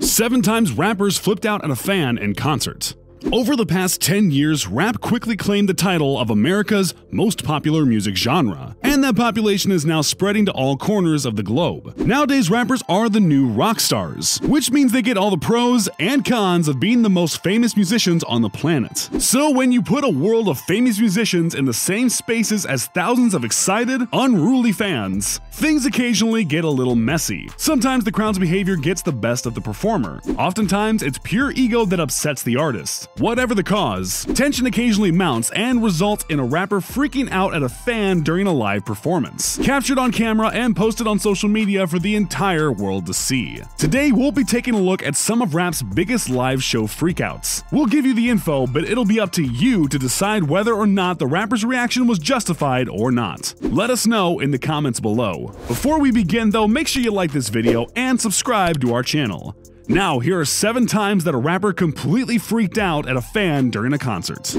7 times rappers flipped out at a fan in concert. Over the past 10 years, rap quickly claimed the title of America's most popular music genre, and that population is now spreading to all corners of the globe. Nowadays, rappers are the new rock stars, which means they get all the pros and cons of being the most famous musicians on the planet. So when you put a world of famous musicians in the same spaces as thousands of excited, unruly fans, things occasionally get a little messy. Sometimes the crowd's behavior gets the best of the performer. Oftentimes, it's pure ego that upsets the artist. Whatever the cause, tension occasionally mounts and results in a rapper freaking out at a fan during a live performance, captured on camera and posted on social media for the entire world to see. Today, we'll be taking a look at some of rap's biggest live show freakouts. We'll give you the info, but it'll be up to you to decide whether or not the rapper's reaction was justified or not. Let us know in the comments below. Before we begin though, make sure you like this video and subscribe to our channel. Now, here are 7 times that a rapper completely freaked out at a fan during a concert.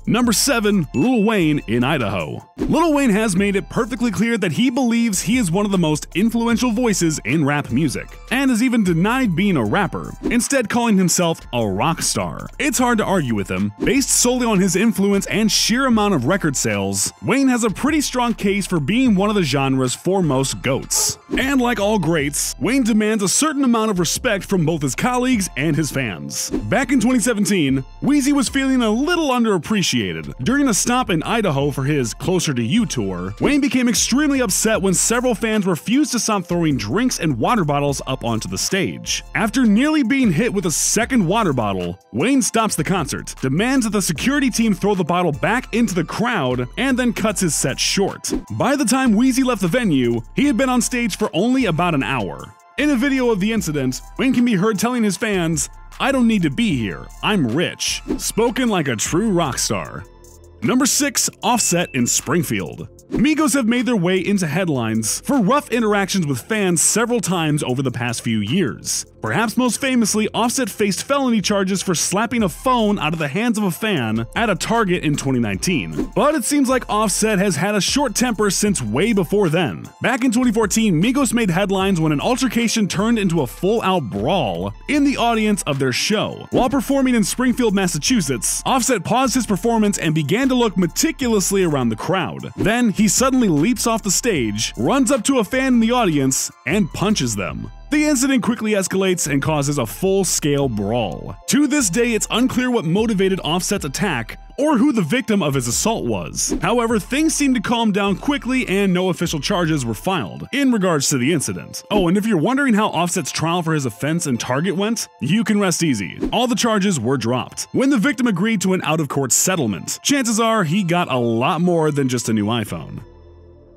Number 7. Lil Wayne in Idaho. Lil Wayne has made it perfectly clear that he believes he is one of the most influential voices in rap music, and has even denied being a rapper, instead calling himself a rock star. It's hard to argue with him. Based solely on his influence and sheer amount of record sales, Wayne has a pretty strong case for being one of the genre's foremost goats. And like all greats, Wayne demands a certain amount of respect from both his colleagues and his fans. Back in 2017, Weezy was feeling a little underappreciated. During a stop in Idaho for his Closer to You tour, Wayne became extremely upset when several fans refused to stop throwing drinks and water bottles up onto the stage. After nearly being hit with a second water bottle, Wayne stops the concert, demands that the security team throw the bottle back into the crowd, and then cuts his set short. By the time Weezy left the venue, he had been on stage for only about an hour. In a video of the incident, Wayne can be heard telling his fans, "I don't need to be here, I'm rich." Spoken like a true rock star. Number 6. Offset in Springfield. Migos have made their way into headlines for rough interactions with fans several times over the past few years. Perhaps most famously, Offset faced felony charges for slapping a phone out of the hands of a fan at a Target in 2019. But it seems like Offset has had a short temper since way before then. Back in 2014, Migos made headlines when an altercation turned into a full-out brawl in the audience of their show. While performing in Springfield, Massachusetts, Offset paused his performance and began to look meticulously around the crowd. Then he suddenly leaps off the stage, runs up to a fan in the audience, and punches them. The incident quickly escalates and causes a full-scale brawl. To this day, it's unclear what motivated Offset's attack or who the victim of his assault was. However, things seemed to calm down quickly and no official charges were filed in regards to the incident. Oh, and if you're wondering how Offset's trial for his offense in Target went, you can rest easy. All the charges were dropped when the victim agreed to an out-of-court settlement. Chances are he got a lot more than just a new iPhone.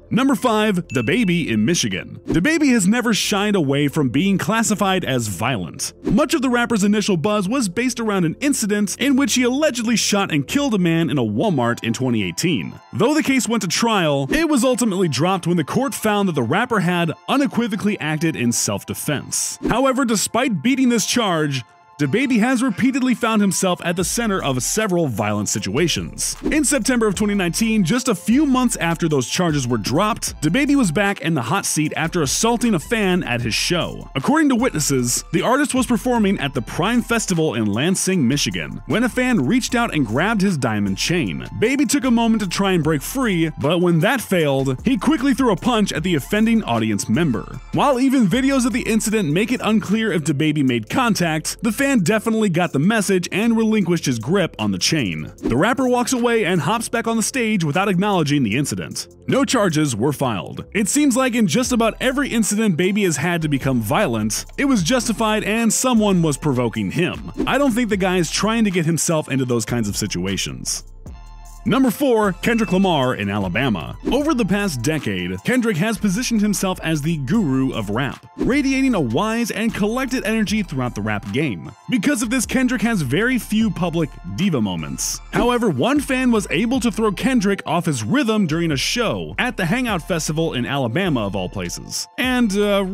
Number 5. DaBaby in Michigan. DaBaby has never shied away from being classified as violent. Much of the rapper's initial buzz was based around an incident in which he allegedly shot and killed a man in a Walmart in 2018. Though the case went to trial, it was ultimately dropped when the court found that the rapper had unequivocally acted in self-defense. However, despite beating this charge, DaBaby has repeatedly found himself at the center of several violent situations. In September of 2019, just a few months after those charges were dropped, DaBaby was back in the hot seat after assaulting a fan at his show. According to witnesses, the artist was performing at the Prime Festival in Lansing, Michigan, when a fan reached out and grabbed his diamond chain. Baby took a moment to try and break free, but when that failed, he quickly threw a punch at the offending audience member. While even videos of the incident make it unclear if DaBaby made contact, the fan definitely got the message and relinquished his grip on the chain. The rapper walks away and hops back on the stage without acknowledging the incident. No charges were filed. It seems like in just about every incident Baby has had to become violent, it was justified and someone was provoking him. I don't think the guy is trying to get himself into those kinds of situations. Number 4. Kendrick Lamar in Alabama. Over the past decade, Kendrick has positioned himself as the guru of rap, radiating a wise and collected energy throughout the rap game. Because of this, Kendrick has very few public diva moments. However, one fan was able to throw Kendrick off his rhythm during a show at the Hangout Festival in Alabama of all places. And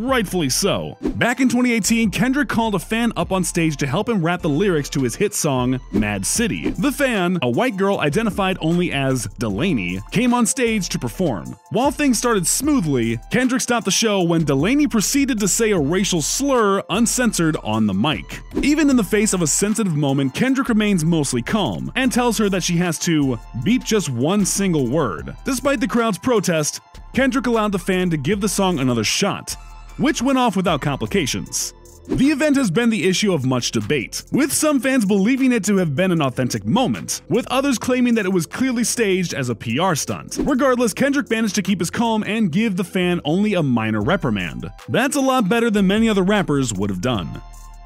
rightfully so. Back in 2018, Kendrick called a fan up on stage to help him rap the lyrics to his hit song, Mad City. The fan, a white girl identified only as Delaney, came on stage to perform. While things started smoothly, Kendrick stopped the show when Delaney proceeded to say a racial slur uncensored on the mic. Even in the face of a sensitive moment, Kendrick remains mostly calm and tells her that she has to beep just one single word. Despite the crowd's protest, Kendrick allowed the fan to give the song another shot, which went off without complications. The event has been the issue of much debate, with some fans believing it to have been an authentic moment, with others claiming that it was clearly staged as a PR stunt. Regardless, Kendrick managed to keep his calm and give the fan only a minor reprimand. That's a lot better than many other rappers would have done.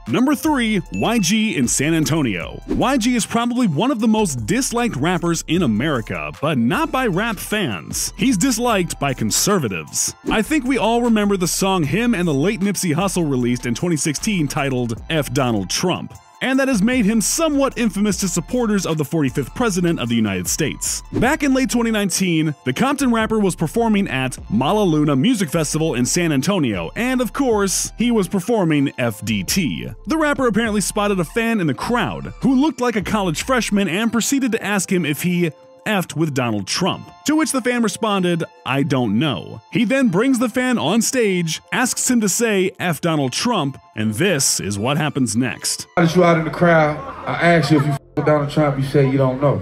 Number 3. YG in San Antonio. YG is probably one of the most disliked rappers in America, but not by rap fans. He's disliked by conservatives. I think we all remember the song him and the late Nipsey Hussle released in 2016 titled F Donald Trump, and that has made him somewhat infamous to supporters of the 45th President of the United States. Back in late 2019, the Compton rapper was performing at Malaluna Music Festival in San Antonio, and of course, he was performing FDT. The rapper apparently spotted a fan in the crowd who looked like a college freshman and proceeded to ask him if he effed with Donald Trump, to which the fan responded, "I don't know." He then brings the fan on stage, asks him to say F Donald Trump, and this is what happens next. As you out in the crowd, I asked you if you f with Donald Trump, you say you don't know.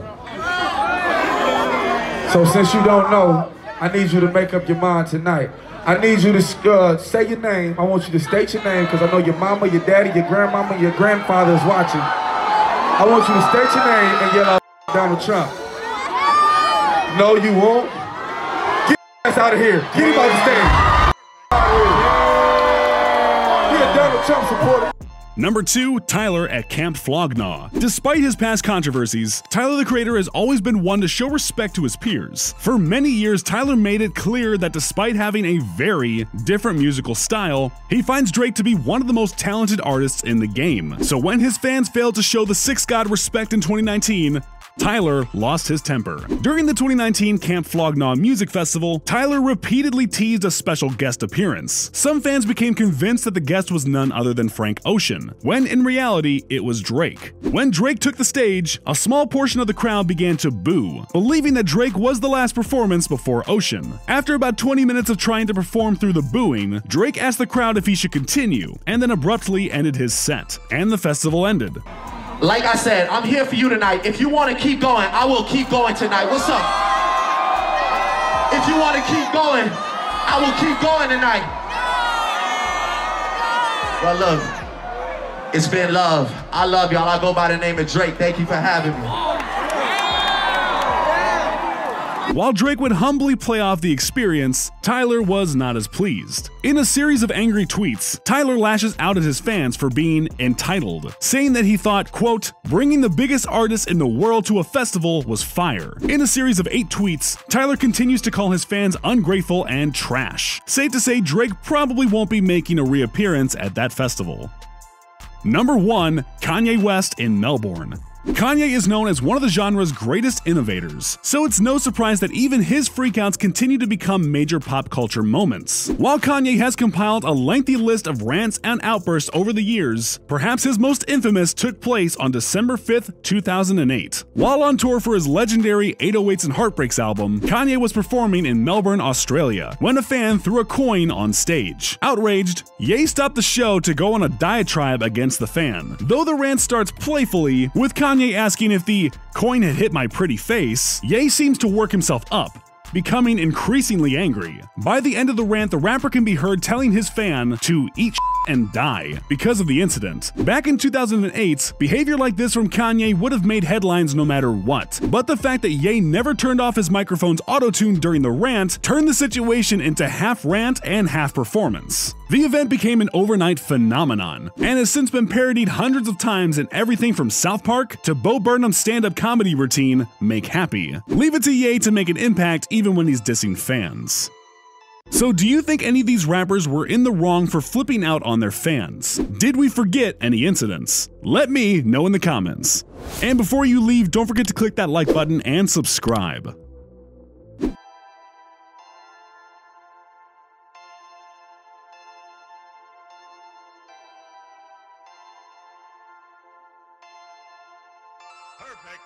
So since you don't know, I need you to make up your mind tonight. I need you to say your name. I want you to state your name because I know your mama, your daddy, your grandmama, your grandfather is watching. I want you to state your name and yell out Donald Trump. No, you won't. Get your ass out of here. Get him off the stage. He a Donald Trump supporter. Number 2. Tyler at Camp Flog Gnaw. Despite his past controversies, Tyler the Creator has always been one to show respect to his peers. For many years, Tyler made it clear that despite having a very different musical style, he finds Drake to be one of the most talented artists in the game. So when his fans failed to show the Sixth God respect in 2019, Tyler lost his temper. During the 2019 Camp Flog Gnaw Music Festival, Tyler repeatedly teased a special guest appearance. Some fans became convinced that the guest was none other than Frank Ocean, when in reality, it was Drake. When Drake took the stage, a small portion of the crowd began to boo, believing that Drake was the last performance before Ocean. After about 20 minutes of trying to perform through the booing, Drake asked the crowd if he should continue, and then abruptly ended his set, and the festival ended. Like I said, I'm here for you tonight. If you want to keep going, I will keep going tonight. What's up? If you want to keep going, I will keep going tonight. Well, look, it's been love. I love y'all. I go by the name of Drake. Thank you for having me. While Drake would humbly play off the experience, Tyler was not as pleased. In a series of angry tweets, Tyler lashes out at his fans for being entitled, saying that he thought, quote, bringing the biggest artist in the world to a festival was fire. In a series of 8 tweets, Tyler continues to call his fans ungrateful and trash. Safe to say, Drake probably won't be making a reappearance at that festival. Number 1. Kanye West in Melbourne. Kanye is known as one of the genre's greatest innovators, so it's no surprise that even his freakouts continue to become major pop culture moments. While Kanye has compiled a lengthy list of rants and outbursts over the years, perhaps his most infamous took place on December 5th, 2008. While on tour for his legendary 808s and Heartbreaks album, Kanye was performing in Melbourne, Australia, when a fan threw a coin on stage. Outraged, Ye stopped the show to go on a diatribe against the fan. Though the rant starts playfully, with Kanye asking if the coin had hit my pretty face, Ye seems to work himself up, becoming increasingly angry. By the end of the rant, the rapper can be heard telling his fan to eat and die because of the incident. Back in 2008, behavior like this from Kanye would have made headlines no matter what. But the fact that Ye never turned off his microphone's auto-tune during the rant turned the situation into half rant and half performance. The event became an overnight phenomenon, and has since been parodied hundreds of times in everything from South Park to Bo Burnham's stand-up comedy routine, Make Happy. Leave it to Ye to make an impact even when he's dissing fans. So do you think any of these rappers were in the wrong for flipping out on their fans? Did we forget any incidents? Let me know in the comments. And before you leave, don't forget to click that like button and subscribe. Perfect.